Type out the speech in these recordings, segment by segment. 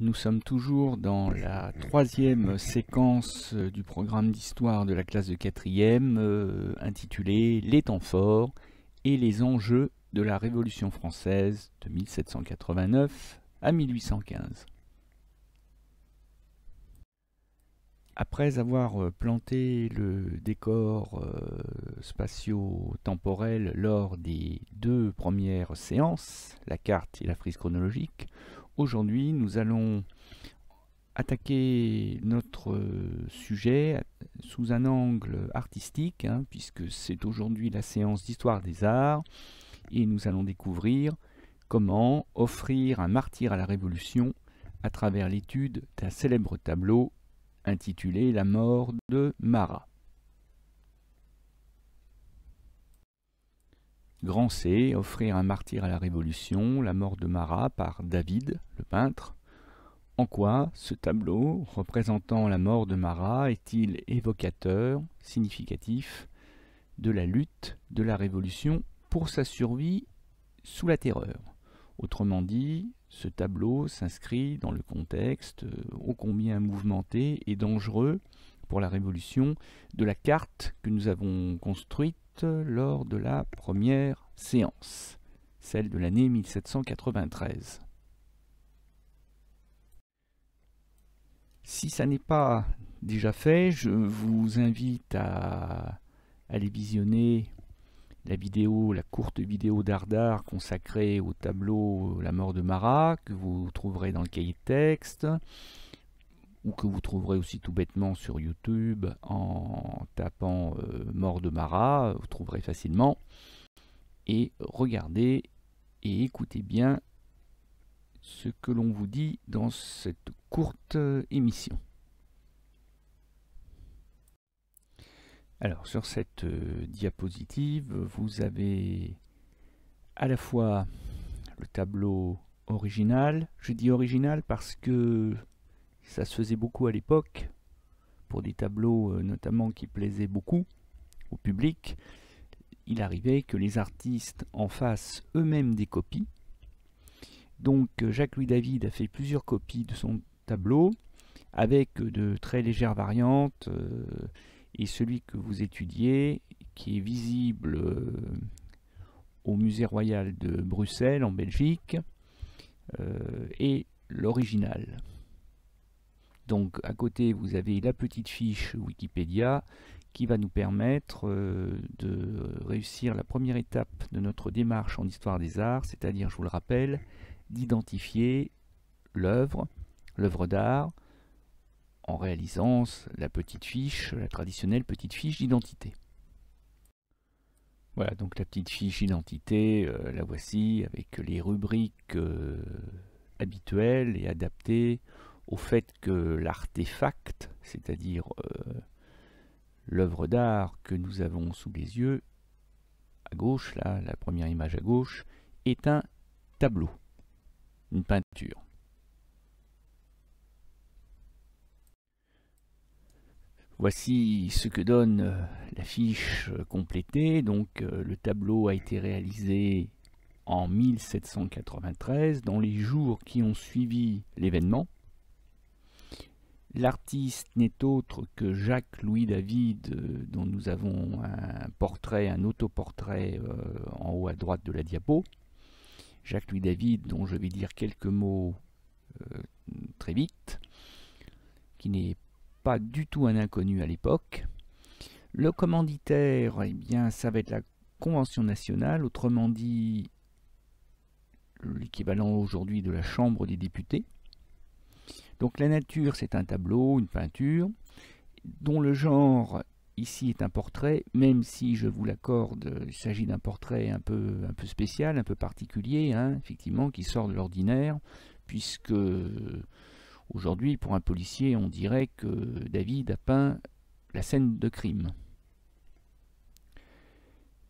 Nous sommes toujours dans la troisième séquence du programme d'histoire de la classe de quatrième intitulée « Les temps forts et les enjeux de la Révolution française de 1789 à 1815 ». Après avoir planté le décor spatio-temporel lors des deux premières séances, la carte et la frise chronologique, aujourd'hui nous allons attaquer notre sujet sous un angle artistique, puisque c'est aujourd'hui la séance d'histoire des arts, et nous allons découvrir comment offrir un martyr à la Révolution à travers l'étude d'un célèbre tableau intitulé « La mort de Marat ». Grand C, offrir un martyr à la Révolution, la mort de Marat par David, le peintre. En quoi ce tableau, représentant la mort de Marat, est-il évocateur, significatif de la lutte de la Révolution pour sa survie sous la Terreur? Autrement dit, ce tableau s'inscrit dans le contexte ô combien mouvementé et dangereux pour la Révolution de la carte que nous avons construite lors de la première séance, celle de l'année 1793. Si ça n'est pas déjà fait, je vous invite à aller visionner la vidéo, la courte vidéo d'Ardard consacrée au tableau La mort de Marat, que vous trouverez dans le cahier de texte, ou que vous trouverez aussi tout bêtement sur YouTube en tapant mort de Marat, vous trouverez facilement. Et regardez et écoutez bien ce que l'on vous dit dans cette courte émission. Alors sur cette diapositive, vous avez à la fois le tableau original. Je dis original parce que ça se faisait beaucoup à l'époque, pour des tableaux notamment qui plaisaient beaucoup au public. Il arrivait que les artistes en fassent eux-mêmes des copies. Donc Jacques-Louis David a fait plusieurs copies de son tableau, avec de très légères variantes, et celui que vous étudiez, qui est visible au Musée Royal de Bruxelles, en Belgique, est l'original. Donc à côté, vous avez la petite fiche Wikipédia qui va nous permettre de réussir la première étape de notre démarche en histoire des arts, c'est-à-dire, je vous le rappelle, d'identifier l'œuvre d'art, en réalisant la petite fiche, la traditionnelle petite fiche d'identité. Voilà, donc la petite fiche d'identité, la voici, avec les rubriques habituelles et adaptées au fait que l'artefact, c'est-à-dire l'œuvre d'art que nous avons sous les yeux, à gauche, là, la première image à gauche, est un tableau, une peinture. Voici ce que donne la fiche complétée. Donc le tableau a été réalisé en 1793, dans les jours qui ont suivi l'événement. L'artiste n'est autre que Jacques-Louis David, dont nous avons un portrait, un autoportrait en haut à droite de la diapo. Jacques-Louis David, dont je vais dire quelques mots très vite, qui n'est pas du tout un inconnu à l'époque. Le commanditaire, eh bien, ça va être la Convention nationale, autrement dit l'équivalent aujourd'hui de la Chambre des députés. Donc la nature, c'est un tableau, une peinture, dont le genre ici est un portrait, même si je vous l'accorde, il s'agit d'un portrait un peu spécial, un peu particulier, effectivement, qui sort de l'ordinaire, puisque aujourd'hui, pour un policier, on dirait que David a peint la scène de crime.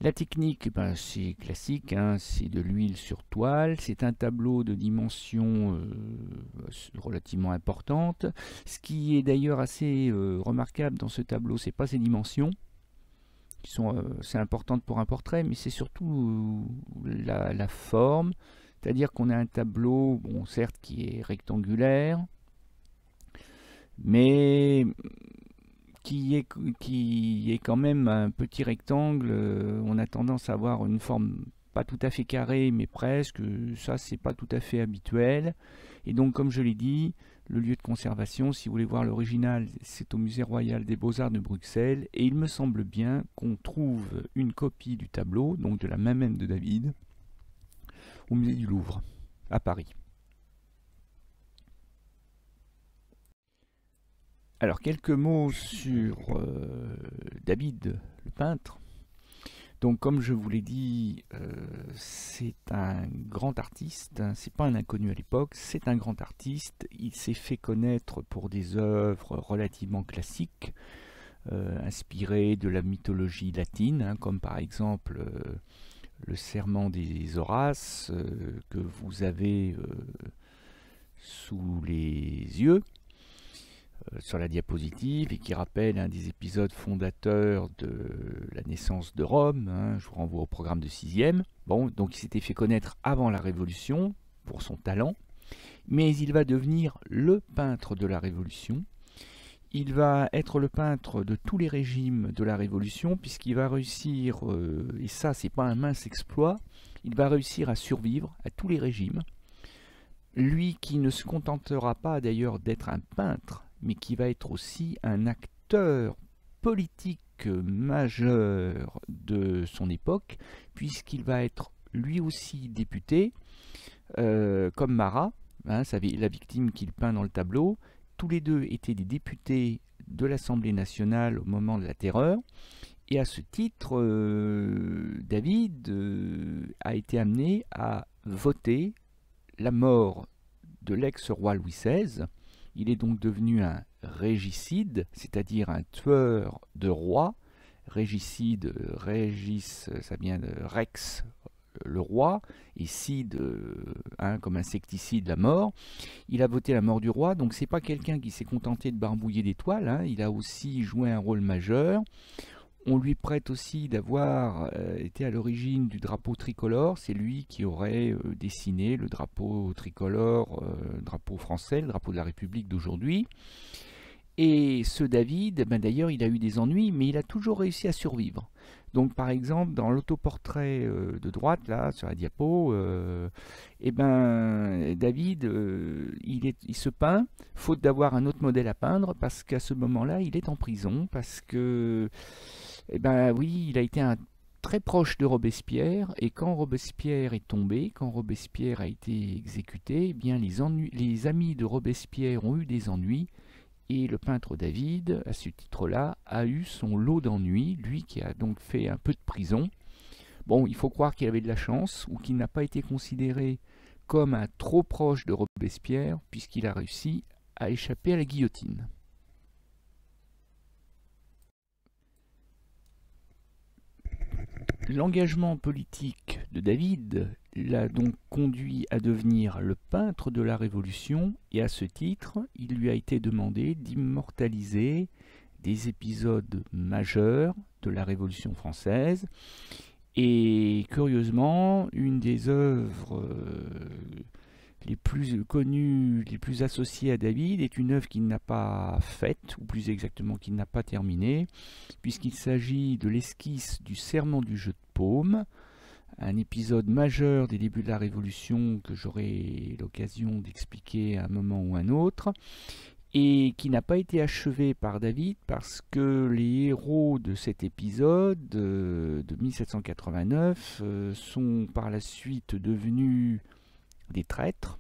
La technique, c'est classique, c'est de l'huile sur toile, c'est un tableau de dimension relativement importante. Ce qui est d'ailleurs assez remarquable dans ce tableau, c'est pas ses dimensions, qui sont assez importantes pour un portrait, mais c'est surtout la forme, C'est-à-dire qu'on a un tableau, bon, certes, qui est rectangulaire, mais qui est quand même un petit rectangle. On a tendance à avoir une forme pas tout à fait carrée, mais presque. Ça, c'est pas tout à fait habituel. Et donc, comme je l'ai dit, le lieu de conservation, si vous voulez voir l'original, c'est au Musée Royal des Beaux-Arts de Bruxelles. Et il me semble bien qu'on trouve une copie du tableau, donc de la main de David, au Musée du Louvre, à Paris. Alors, quelques mots sur David, le peintre. Donc, comme je vous l'ai dit, c'est un grand artiste, hein, c'est pas un inconnu à l'époque, c'est un grand artiste. Il s'est fait connaître pour des œuvres relativement classiques, inspirées de la mythologie latine, hein, comme par exemple le Serment des Horaces, que vous avez sous les yeux, sur la diapositive, et qui rappelle un des épisodes fondateurs de la naissance de Rome, hein, je vous renvoie au programme de 6e. Bon, donc il s'était fait connaître avant la Révolution pour son talent, mais il va devenir le peintre de la Révolution. Il va être le peintre de tous les régimes de la Révolution, puisqu'il va réussir, et ça c'est pas un mince exploit, il va réussir à survivre à tous les régimes. Lui qui ne se contentera pas d'ailleurs d'être un peintre, mais qui va être aussi un acteur politique majeur de son époque, puisqu'il va être lui aussi député, comme Marat, hein, la victime qu'il peint dans le tableau. Tous les deux étaient des députés de l'Assemblée nationale au moment de la Terreur, et à ce titre, David a été amené à voter la mort de l'ex-roi Louis XVI. Il est donc devenu un régicide, c'est-à-dire un tueur de rois. Régicide, régis, ça vient de rex, le roi, et cide, hein, comme insecticide, la mort. Il a voté la mort du roi, donc c'est pas quelqu'un qui s'est contenté de barbouiller des toiles, hein. Il a aussi joué un rôle majeur. On lui prête aussi d'avoir été à l'origine du drapeau tricolore. C'est lui qui aurait dessiné le drapeau tricolore, drapeau français, le drapeau de la République d'aujourd'hui. Et ce David, ben d'ailleurs, il a eu des ennuis, mais il a toujours réussi à survivre. Donc, par exemple, dans l'autoportrait de droite, là, sur la diapo, eh ben, David, il se peint, faute d'avoir un autre modèle à peindre, parce qu'à ce moment-là, il est en prison, parce que, eh ben oui, il a été très proche de Robespierre, et quand Robespierre est tombé, quand Robespierre a été exécuté, eh bien, les amis de Robespierre ont eu des ennuis, et le peintre David, à ce titre-là, a eu son lot d'ennuis, lui qui a donc fait un peu de prison. Bon, il faut croire qu'il avait de la chance, ou qu'il n'a pas été considéré comme un trop proche de Robespierre, puisqu'il a réussi à échapper à la guillotine. L'engagement politique de David l'a donc conduit à devenir le peintre de la Révolution, et à ce titre, il lui a été demandé d'immortaliser des épisodes majeurs de la Révolution française. Et curieusement, une des œuvres les plus connues, les plus associées à David, est une œuvre qu'il n'a pas faite, ou plus exactement qu'il n'a pas terminée, puisqu'il s'agit de l'esquisse du Serment du jeu de paume, un épisode majeur des débuts de la Révolution que j'aurai l'occasion d'expliquer à un moment ou un autre, et qui n'a pas été achevé par David parce que les héros de cet épisode de 1789 sont par la suite devenus des traîtres,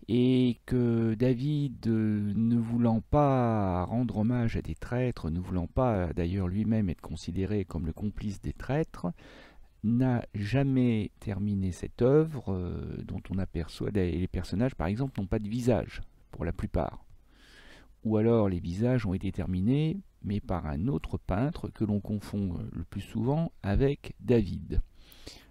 et que David, ne voulant pas rendre hommage à des traîtres, ne voulant pas d'ailleurs lui-même être considéré comme le complice des traîtres, n'a jamais terminé cette œuvre dont on aperçoit, les personnages par exemple n'ont pas de visage pour la plupart, ou alors les visages ont été terminés mais par un autre peintre que l'on confond le plus souvent avec David.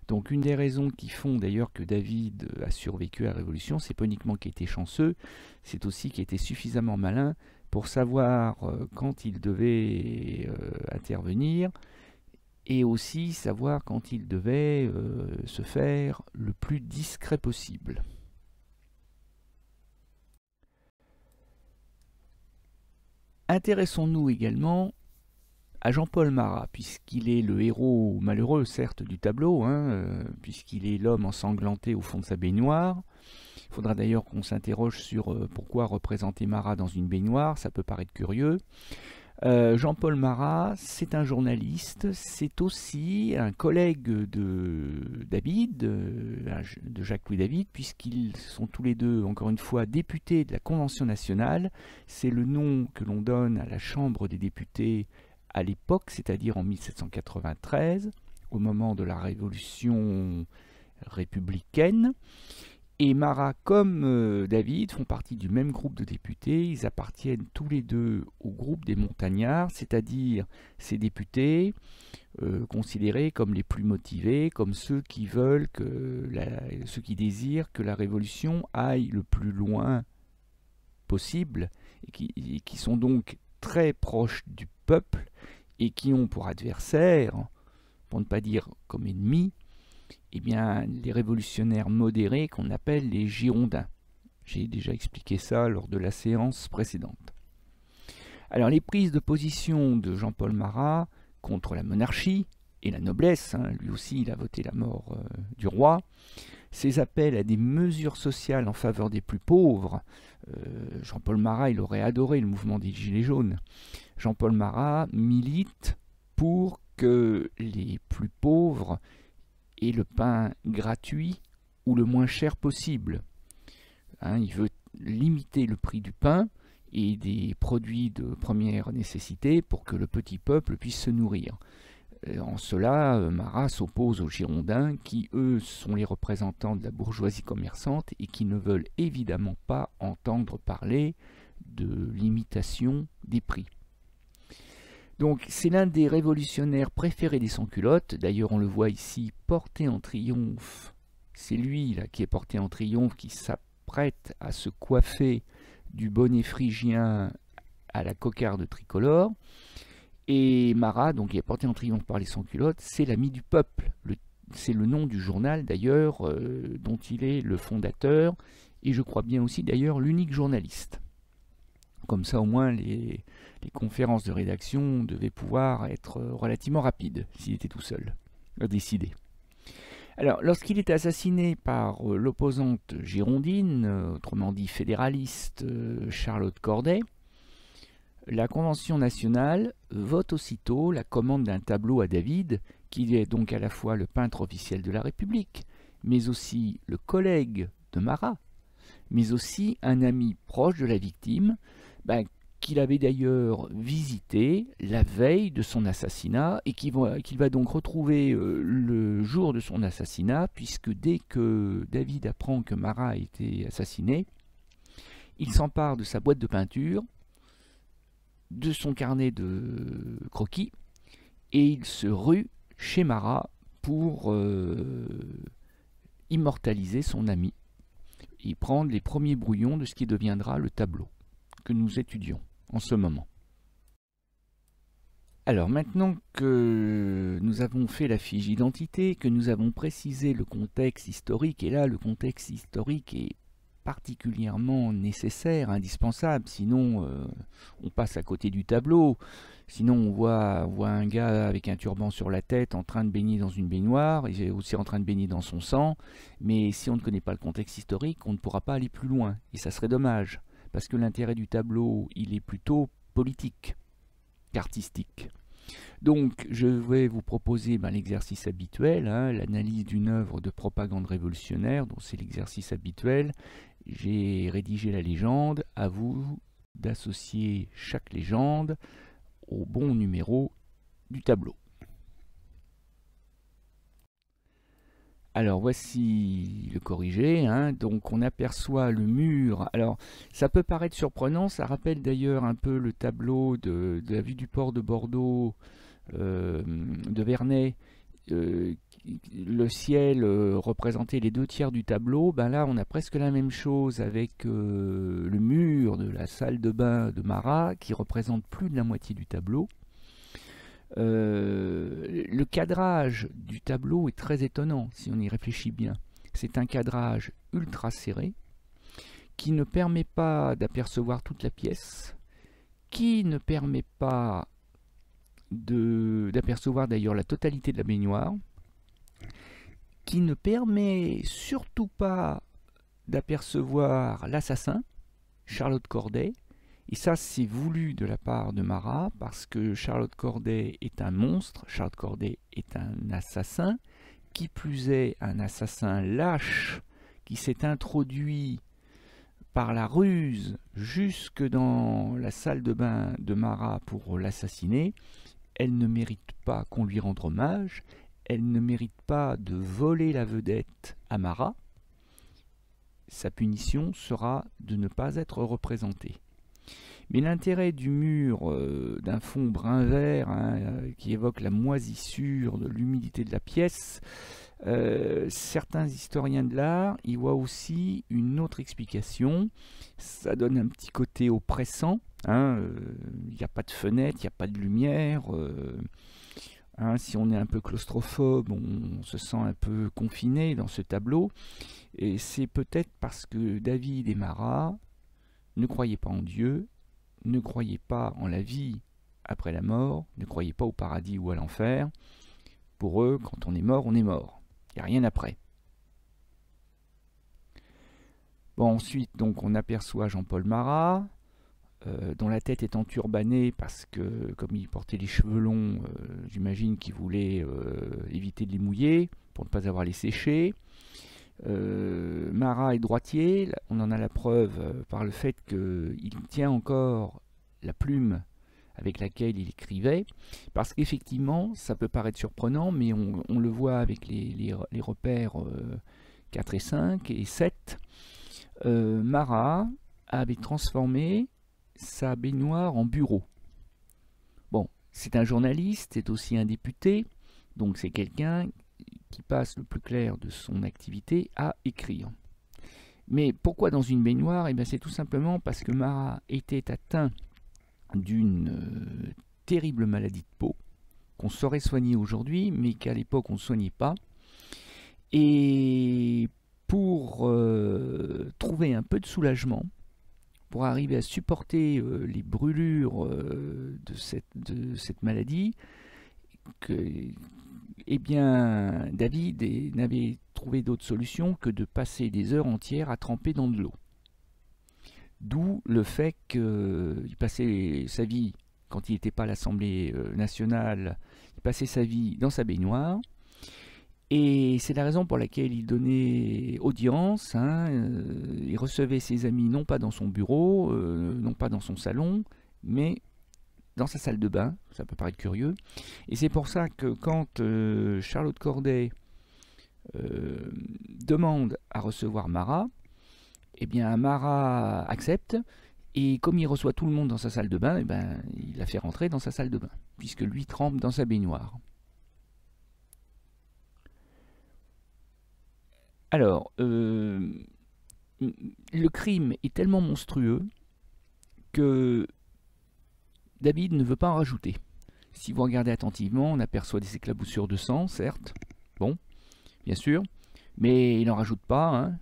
Donc une des raisons qui font d'ailleurs que David a survécu à la Révolution, c'est pas uniquement qu'il était chanceux, c'est aussi qu'il était suffisamment malin pour savoir quand il devait intervenir, et aussi savoir quand il devait se faire le plus discret possible. Intéressons-nous également à Jean-Paul Marat, puisqu'il est le héros malheureux, certes, du tableau, puisqu'il est l'homme ensanglanté au fond de sa baignoire. Il faudra d'ailleurs qu'on s'interroge sur pourquoi représenter Marat dans une baignoire, ça peut paraître curieux. Jean-Paul Marat, c'est un journaliste, c'est aussi un collègue de David, de Jacques-Louis David, puisqu'ils sont tous les deux, encore une fois, députés de la Convention nationale. C'est le nom que l'on donne à la Chambre des députés à l'époque, c'est-à-dire en 1793, au moment de la Révolution républicaine. Et Marat comme David font partie du même groupe de députés. Ils appartiennent tous les deux au groupe des montagnards, c'est-à-dire ces députés considérés comme les plus motivés, comme ceux qui veulent ceux qui désirent que la révolution aille le plus loin possible et qui sont donc très proches du peuple et qui ont pour adversaire, pour ne pas dire comme ennemis, eh bien, les révolutionnaires modérés qu'on appelle les Girondins. J'ai déjà expliqué ça lors de la séance précédente. Alors, les prises de position de Jean-Paul Marat contre la monarchie et la noblesse, lui aussi il a voté la mort du roi, ses appels à des mesures sociales en faveur des plus pauvres, Jean-Paul Marat il aurait adoré le mouvement des Gilets jaunes, Jean-Paul Marat milite pour que les plus pauvres aient le pain gratuit ou le moins cher possible. Il veut limiter le prix du pain et des produits de première nécessité pour que le petit peuple puisse se nourrir. En cela, Marat s'oppose aux Girondins qui, eux, sont les représentants de la bourgeoisie commerçante et qui ne veulent évidemment pas entendre parler de limitation des prix. Donc c'est l'un des révolutionnaires préférés des sans-culottes. D'ailleurs, on le voit ici porté en triomphe. C'est lui là qui est porté en triomphe, qui s'apprête à se coiffer du bonnet phrygien à la cocarde tricolore. Et Marat, donc, qui est porté en triomphe par les sans-culottes, c'est l'ami du peuple. C'est le nom du journal, d'ailleurs, dont il est le fondateur, et je crois bien aussi, d'ailleurs, l'unique journaliste. Comme ça, au moins, les conférences de rédaction devaient pouvoir être relativement rapides, s'il était tout seul, à décider. Alors, lorsqu'il est assassiné par l'opposante girondine, autrement dit fédéraliste, Charlotte Corday, la Convention nationale vote aussitôt la commande d'un tableau à David, qui est donc à la fois le peintre officiel de la République, mais aussi le collègue de Marat, mais aussi un ami proche de la victime, qu'il avait d'ailleurs visité la veille de son assassinat et qu'il va donc retrouver le jour de son assassinat, puisque dès que David apprend que Marat a été assassiné, il s'empare de sa boîte de peinture, de son carnet de croquis, et il se rue chez Marat pour immortaliser son ami et prendre les premiers brouillons de ce qui deviendra le tableau que nous étudions en ce moment. Alors maintenant que nous avons fait la fiche d'identité, que nous avons précisé le contexte historique, et là le contexte historique est particulièrement nécessaire, indispensable, sinon on passe à côté du tableau, sinon on voit un gars avec un turban sur la tête en train de baigner dans une baignoire, il est aussi en train de baigner dans son sang, mais si on ne connaît pas le contexte historique, on ne pourra pas aller plus loin, et ça serait dommage, parce que l'intérêt du tableau, il est plutôt politique qu'artistique. Donc je vais vous proposer l'exercice habituel, l'analyse d'une œuvre de propagande révolutionnaire, dont c'est l'exercice habituel. J'ai rédigé la légende, à vous d'associer chaque légende au bon numéro du tableau. Alors voici le corrigé, donc on aperçoit le mur. Alors ça peut paraître surprenant, ça rappelle d'ailleurs un peu le tableau de la vue du port de Bordeaux de Vernet. Le ciel représentait les 2/3 du tableau. Là on a presque la même chose avec le mur de la salle de bain de Marat qui représente plus de la moitié du tableau. Le cadrage du tableau est très étonnant si on y réfléchit bien. C'est un cadrage ultra serré qui ne permet pas d'apercevoir toute la pièce, qui ne permet pas d'apercevoir d'ailleurs la totalité de la baignoire, qui ne permet surtout pas d'apercevoir l'assassin, Charlotte Corday. Et ça, c'est voulu de la part de Marat, parce que Charlotte Corday est un monstre, Charlotte Corday est un assassin, qui plus est un assassin lâche, qui s'est introduit par la ruse jusque dans la salle de bain de Marat pour l'assassiner. Elle ne mérite pas qu'on lui rende hommage, elle ne mérite pas de voler la vedette à Marat. Sa punition sera de ne pas être représentée. Mais l'intérêt du mur d'un fond brun-vert qui évoque la moisissure, de l'humidité de la pièce, certains historiens de l'art y voient aussi une autre explication. Ça donne un petit côté oppressant. Il n'y a pas de fenêtre, il n'y a pas de lumière. Si on est un peu claustrophobe, on se sent un peu confiné dans ce tableau. Et c'est peut-être parce que David et Marat ne croyaient pas en Dieu, ne croyaient pas en la vie après la mort, ne croyaient pas au paradis ou à l'enfer. Pour eux, quand on est mort, on est mort. Il n'y a rien après. Bon, ensuite, donc, on aperçoit Jean-Paul Marat, dont la tête est enturbanée parce que, comme il portait les cheveux longs, j'imagine qu'il voulait éviter de les mouiller pour ne pas avoir les sécher. Marat est droitier, on en a la preuve par le fait qu'il tient encore la plume avec laquelle il écrivait, parce qu'effectivement, ça peut paraître surprenant, mais on le voit avec les repères 4 et 5 et 7. Marat avait transformé sa baignoire en bureau. Bon, c'est un journaliste, c'est aussi un député, donc c'est quelqu'un qui passe le plus clair de son activité à écrire. Mais pourquoi dans une baignoire? Eh bien, c'est tout simplement parce que Marat était atteint d'une terrible maladie de peau qu'on saurait soigner aujourd'hui, mais qu'à l'époque on ne soignait pas. Et pour trouver un peu de soulagement, pour arriver à supporter les brûlures de cette maladie, eh bien, David n'avait trouvé d'autre solution que de passer des heures entières à tremper dans de l'eau. D'où le fait qu'il passait sa vie, quand il n'était pas à l'Assemblée nationale, il passait sa vie dans sa baignoire. Et c'est la raison pour laquelle il donnait audience. Il recevait ses amis non pas dans son bureau, non pas dans son salon, mais dans sa salle de bain. Ça peut paraître curieux. Et c'est pour ça que quand Charlotte Corday demande à recevoir Marat, eh bien Marat accepte. Et comme il reçoit tout le monde dans sa salle de bain, eh ben, il la fait rentrer dans sa salle de bain, puisque lui trempe dans sa baignoire. Alors, le crime est tellement monstrueux que David ne veut pas en rajouter. Si vous regardez attentivement, on aperçoit des éclaboussures de sang, certes, bon, bien sûr, mais il n'en rajoute pas.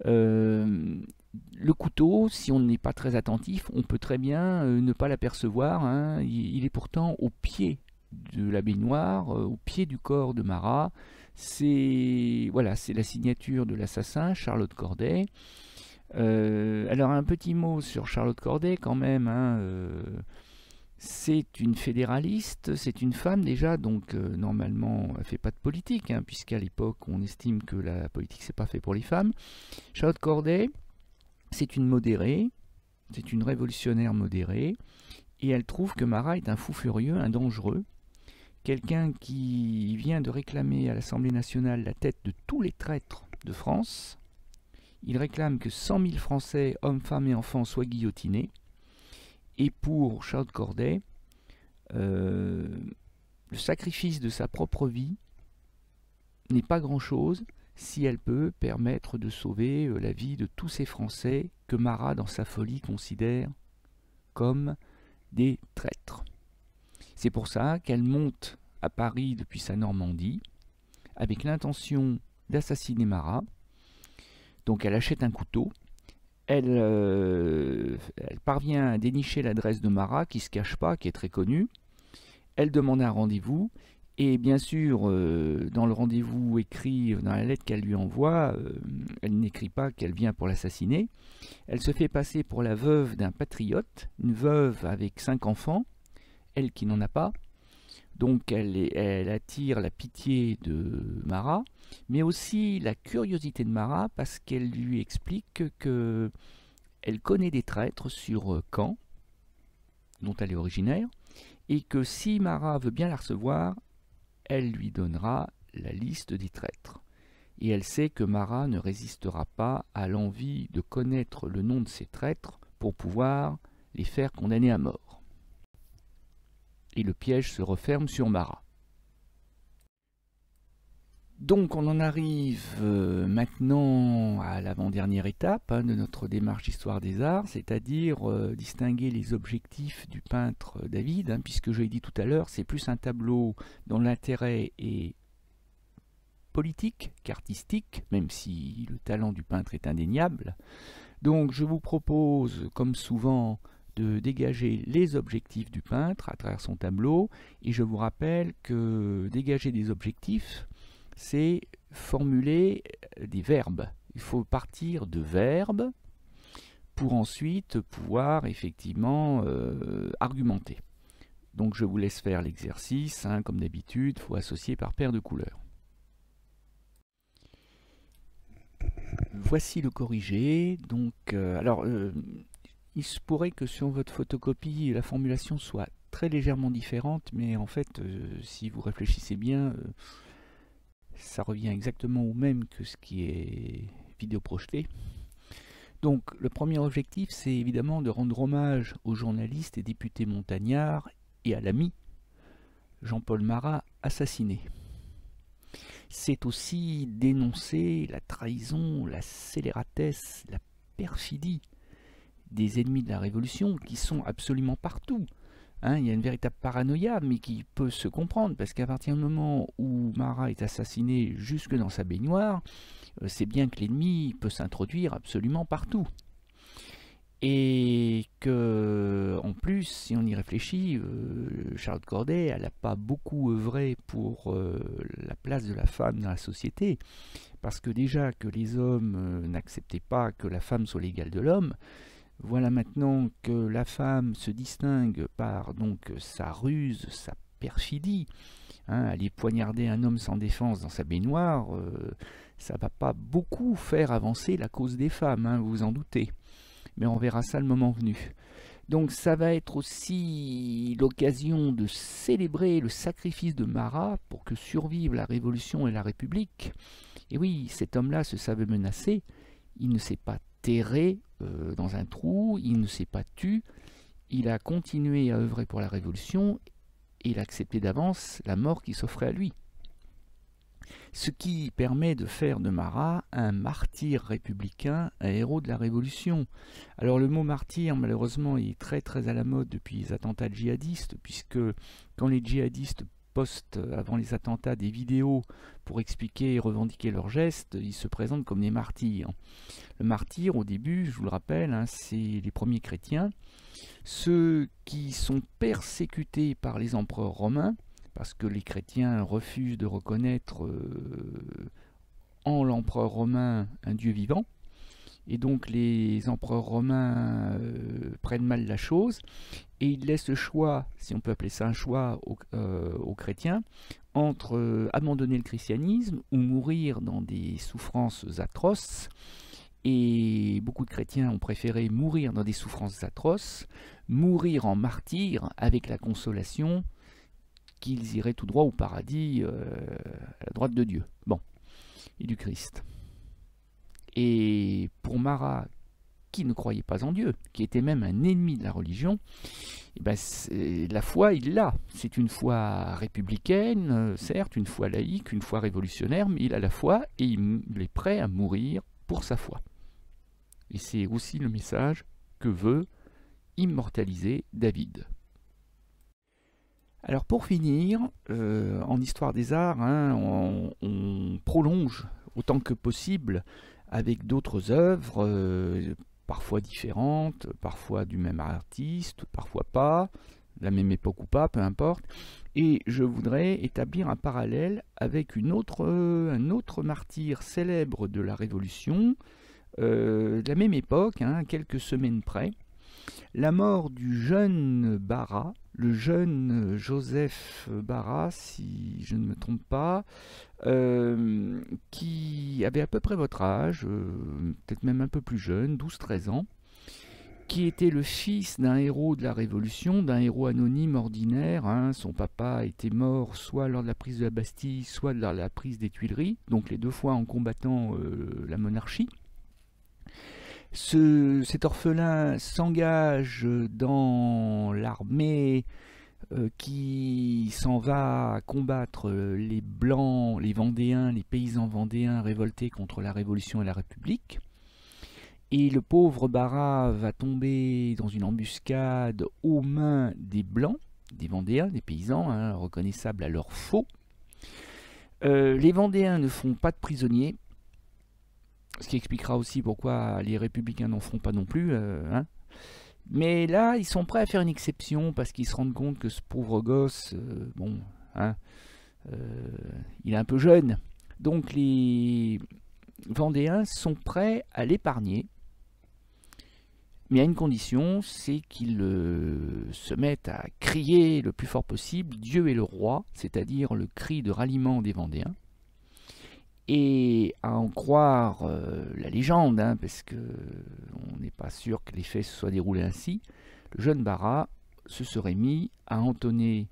Le couteau, si on n'est pas très attentif, on peut très bien ne pas l'apercevoir. Il est pourtant au pied de la baignoire, au pied du corps de Marat. C'est la signature de l'assassin, Charlotte Corday. Alors un petit mot sur Charlotte Corday quand même. C'est une fédéraliste, c'est une femme déjà, donc normalement elle ne fait pas de politique, puisqu'à l'époque on estime que la politique c'est pas fait pour les femmes. Charlotte Corday, c'est une modérée, c'est une révolutionnaire modérée, et elle trouve que Marat est un fou furieux, un dangereux, quelqu'un qui vient de réclamer à l'Assemblée nationale la tête de tous les traîtres de France. Il réclame que 100 000 Français, hommes, femmes et enfants, soient guillotinés. Et pour Charlotte Corday, le sacrifice de sa propre vie n'est pas grand-chose si elle peut permettre de sauver la vie de tous ces Français que Marat, dans sa folie, considère comme des traîtres. C'est pour ça qu'elle monte à Paris depuis sa Normandie, avec l'intention d'assassiner Marat. Donc elle achète un couteau, elle parvient à dénicher l'adresse de Marat, qui ne se cache pas, qui est très connue. Elle demande un rendez-vous, et bien sûr, dans le rendez-vous écrit, dans la lettre qu'elle lui envoie, elle n'écrit pas qu'elle vient pour l'assassiner. Elle se fait passer pour la veuve d'un patriote, une veuve avec 5 enfants, elle qui n'en a pas. Donc elle attire la pitié de Marat, mais aussi la curiosité de Marat, parce qu'elle lui explique qu'elle connaît des traîtres sur Caen, dont elle est originaire, et que si Marat veut bien la recevoir, elle lui donnera la liste des traîtres. Et elle sait que Marat ne résistera pas à l'envie de connaître le nom de ces traîtres pour pouvoir les faire condamner à mort. Et le piège se referme sur Marat. Donc on en arrive maintenant à l'avant-dernière étape de notre démarche d'histoire des arts, c'est-à-dire distinguer les objectifs du peintre David, puisque je l'ai dit tout à l'heure, c'est plus un tableau dont l'intérêt est politique qu'artistique, même si le talent du peintre est indéniable. Donc je vous propose, comme souvent, de dégager les objectifs du peintre à travers son tableau, et je vous rappelle que dégager des objectifs, c'est formuler des verbes. Il faut partir de verbes pour ensuite pouvoir effectivement argumenter. Donc je vous laisse faire l'exercice, comme d'habitude, il faut associer par paire de couleurs. Voici le corrigé. Donc, il se pourrait que sur votre photocopie, la formulation soit très légèrement différente, mais en fait, si vous réfléchissez bien, ça revient exactement au même que ce qui est vidéo projeté. Donc le premier objectif, c'est évidemment de rendre hommage au journaliste et député montagnard et à l'ami Jean-Paul Marat assassiné. C'est aussi dénoncer la trahison, la scélératesse, la perfidie des ennemis de la Révolution qui sont absolument partout. Il y a une véritable paranoïa, mais qui peut se comprendre, parce qu'à partir du moment où Marat est assassiné jusque dans sa baignoire, c'est bien que l'ennemi peut s'introduire absolument partout. Et que, en plus, si on y réfléchit, Charlotte Corday, elle n'a pas beaucoup œuvré pour la place de la femme dans la société, parce que déjà que les hommes n'acceptaient pas que la femme soit l'égale de l'homme, voilà maintenant que la femme se distingue par donc sa ruse, sa perfidie. Aller poignarder un homme sans défense dans sa baignoire, ça ne va pas beaucoup faire avancer la cause des femmes, vous vous en doutez. Mais on verra ça le moment venu. Donc ça va être aussi l'occasion de célébrer le sacrifice de Marat pour que survivent la Révolution et la République. Et oui, cet homme-là se savait menacé, il ne s'est pas terré dans un trou, il ne s'est pas tu, il a continué à œuvrer pour la Révolution et il a accepté d'avance la mort qui s'offrait à lui. Ce qui permet de faire de Marat un martyr républicain, un héros de la Révolution. Alors le mot martyr, malheureusement, il est très très à la mode depuis les attentats djihadistes, puisque quand les djihadistes postent avant les attentats des vidéos pour expliquer et revendiquer leurs gestes, ils se présentent comme des martyrs. Le martyr, au début, je vous le rappelle, c'est les premiers chrétiens, ceux qui sont persécutés par les empereurs romains, parce que les chrétiens refusent de reconnaître en l'empereur romain un dieu vivant, et donc les empereurs romains prennent mal la chose, et ils laissent le choix, si on peut appeler ça un choix, aux chrétiens, entre abandonner le christianisme ou mourir dans des souffrances atroces. Et beaucoup de chrétiens ont préféré mourir dans des souffrances atroces, mourir en martyrs avec la consolation qu'ils iraient tout droit au paradis, à la droite de Dieu, et du Christ. Et pour Marat, qui ne croyait pas en Dieu, qui était même un ennemi de la religion, la foi, il l'a. C'est une foi républicaine, certes, une foi laïque, une foi révolutionnaire, mais il a la foi et il est prêt à mourir pour sa foi. Et c'est aussi le message que veut immortaliser David. Alors pour finir, en histoire des arts, hein, on prolonge autant que possible avec d'autres œuvres, parfois différentes, parfois du même artiste, parfois pas, de la même époque ou pas, peu importe. Et je voudrais établir un parallèle avec un autre martyr célèbre de la Révolution, de la même époque, hein, quelques semaines près. La mort du jeune Barras, le jeune Joseph Barras, si je ne me trompe pas, qui avait à peu près votre âge, peut-être même un peu plus jeune, 12-13 ans, qui était le fils d'un héros de la Révolution, d'un héros anonyme ordinaire. Hein. Son papa était mort soit lors de la prise de la Bastille, soit lors de la prise des Tuileries, donc les deux fois en combattant la monarchie. Cet orphelin s'engage dans l'armée qui s'en va combattre les Blancs, les Vendéens, les paysans vendéens révoltés contre la Révolution et la République. Et le pauvre Barras va tomber dans une embuscade aux mains des Blancs, des Vendéens, des paysans, hein, reconnaissables à leur faux. Les Vendéens ne font pas de prisonniers, ce qui expliquera aussi pourquoi les républicains n'en feront pas non plus. Hein. Mais là, ils sont prêts à faire une exception parce qu'ils se rendent compte que ce pauvre gosse, bon, hein, il est un peu jeune. Donc les Vendéens sont prêts à l'épargner. Mais à une condition, c'est qu'ils se mettent à crier le plus fort possible « Dieu est le roi », c'est-à-dire le cri de ralliement des Vendéens. Et à en croire la légende, hein, parce qu'on n'est pas sûr que les faits se soient déroulés ainsi, le jeune Barras se serait mis à entonner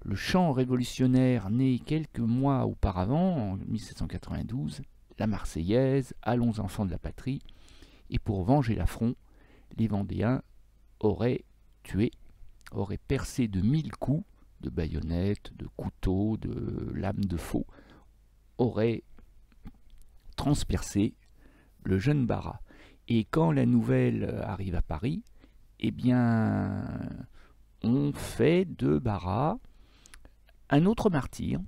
le chant révolutionnaire né quelques mois auparavant, en 1792, la Marseillaise, « Allons enfants de la patrie », et pour venger l'affront, les Vendéens auraient percé de 1000 coups de baïonnettes, de couteaux, de lames de faux, auraient transpercé le jeune Barras. Et quand la nouvelle arrive à Paris, eh bien, on fait de Barras un autre martyr,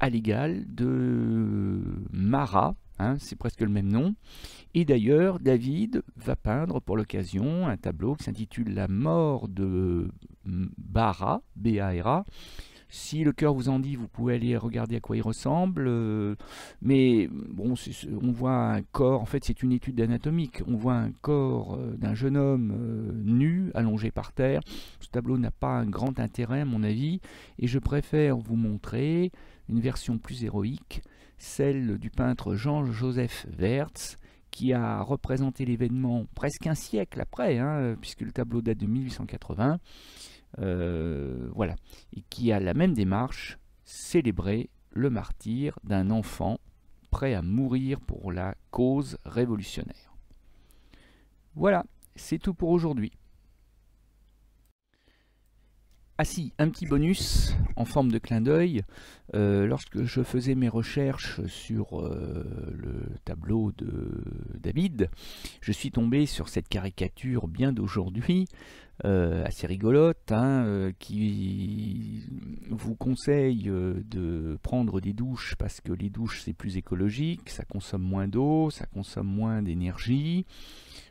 à l'égal de Marat, hein, c'est presque le même nom. Et d'ailleurs, David va peindre pour l'occasion un tableau qui s'intitule La mort de Barras, B-A-R-A. Si le cœur vous en dit, vous pouvez aller regarder à quoi il ressemble. Mais bon, on voit un corps, en fait c'est une étude anatomique. On voit un corps d'un jeune homme nu, allongé par terre. Ce tableau n'a pas un grand intérêt à mon avis. Et je préfère vous montrer une version plus héroïque, celle du peintre Jean-Joseph Wertz, qui a représenté l'événement presque un siècle après, hein, puisque le tableau date de 1880. Voilà, et qui a la même démarche, célébrer le martyre d'un enfant prêt à mourir pour la cause révolutionnaire. Voilà, c'est tout pour aujourd'hui. Ah si, un petit bonus en forme de clin d'œil. Lorsque je faisais mes recherches sur le tableau de David, je suis tombé sur cette caricature bien d'aujourd'hui, assez rigolote, hein, qui vous conseille de prendre des douches parce que les douches c'est plus écologique, ça consomme moins d'eau, ça consomme moins d'énergie.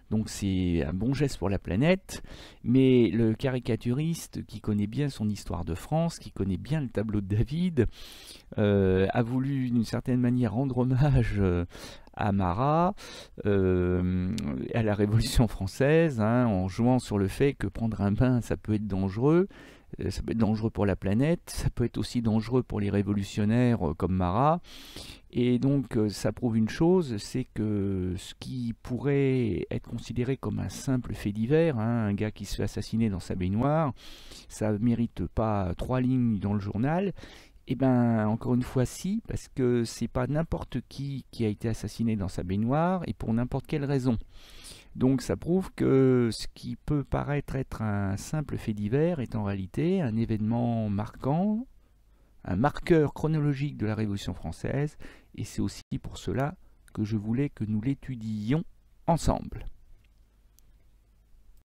Donc c'est un bon geste pour la planète, mais le caricaturiste qui connaît bien son histoire de France, qui connaît bien le tableau de David, a voulu d'une certaine manière rendre hommage à Marat, à la Révolution française, hein, en jouant sur le fait que prendre un bain ça peut être dangereux. Ça peut être dangereux pour la planète, ça peut être aussi dangereux pour les révolutionnaires comme Marat. Et donc ça prouve une chose, c'est que ce qui pourrait être considéré comme un simple fait divers, hein, un gars qui se fait assassiner dans sa baignoire, ça ne mérite pas 3 lignes dans le journal. Et bien encore une fois si, parce que c'est pas n'importe qui a été assassiné dans sa baignoire et pour n'importe quelle raison. Donc ça prouve que ce qui peut paraître être un simple fait divers est en réalité un événement marquant, un marqueur chronologique de la Révolution française, et c'est aussi pour cela que je voulais que nous l'étudiions ensemble.